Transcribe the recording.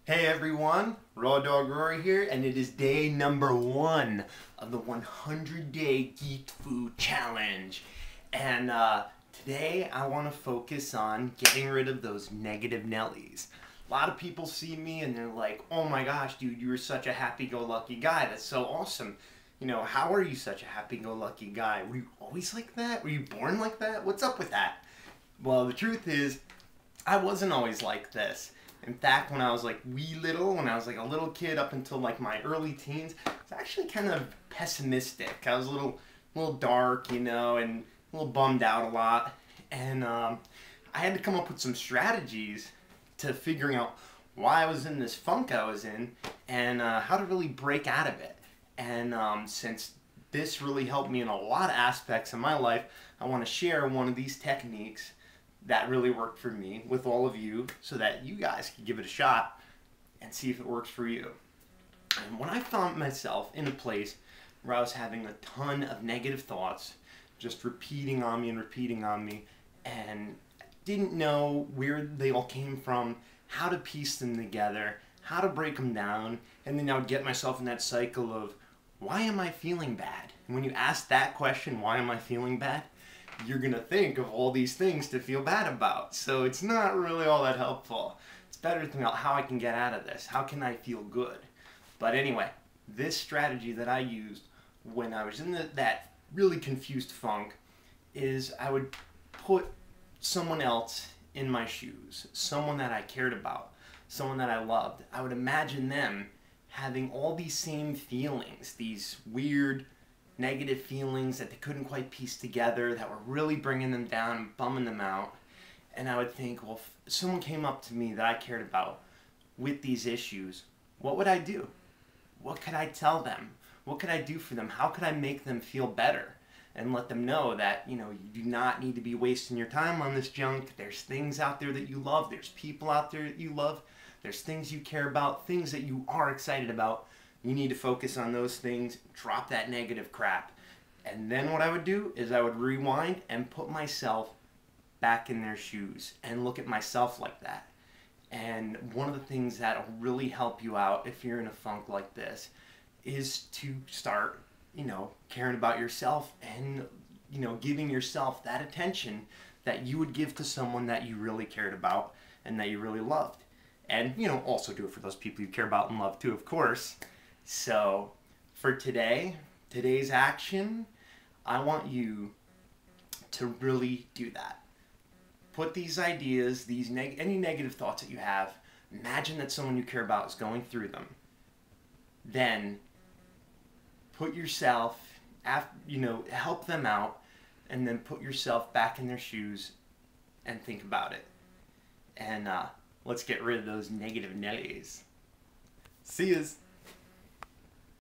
Hey everyone, Rawdawg Rory here, and it is day number 1 of the 100-day GeekedFu challenge. And today I want to focus on getting rid of those negative Nellies. A lot of people see me and they're like, oh my gosh, dude, you're such a happy-go-lucky guy. That's so awesome. You know, how are you such a happy-go-lucky guy? Were you always like that? Were you born like that? What's up with that? Well, the truth is, I wasn't always like this. In fact, when I was like when I was like a little kid up until like my early teens, I was actually kind of pessimistic. I was a little dark, you know, and a little bummed out a lot. And I had to come up with some strategies to figuring out why I was in this funk I was in and how to really break out of it. And since this really helped me in a lot of aspects of my life, I want to share one of these techniques that really worked for me with all of you so that you guys can give it a shot and see if it works for you. And when I found myself in a place where I was having a ton of negative thoughts just repeating on me and didn't know where they all came from, how to piece them together, how to break them down, and then I would get myself in that cycle of, why am I feeling bad? And when you ask that question, why am I feeling bad? You're gonna think of all these things to feel bad about. So it's not really all that helpful. It's better to think about how I can get out of this. How can I feel good? But anyway, this strategy that I used when I was in that really confused funk is I would put someone else in my shoes, someone that I cared about, someone that I loved. I would imagine them having all these same feelings, these weird, negative feelings that they couldn't quite piece together, that were really bringing them down and bumming them out. And I would think, well, if someone came up to me that I cared about with these issues, what would I do? What could I tell them? What could I do for them? How could I make them feel better? And let them know that, you know, you do not need to be wasting your time on this junk. There's things out there that you love. There's people out there that you love. There's things you care about, things that you are excited about. You need to focus on those things, drop that negative crap. And then what I would do is I would rewind and put myself back in their shoes and look at myself like that. And one of the things that will really help you out if you're in a funk like this is to start, you know, caring about yourself and, you know, giving yourself that attention that you would give to someone that you really cared about and that you really loved. And, you know, also do it for those people you care about and love too, of course. So for today's action, I want you to really do that. Put these ideas, any negative thoughts that you have, imagine that someone you care about is going through them. Then put yourself, you know, help them out, and then put yourself back in their shoes and think about it. And let's get rid of those negative Nellies. See yous.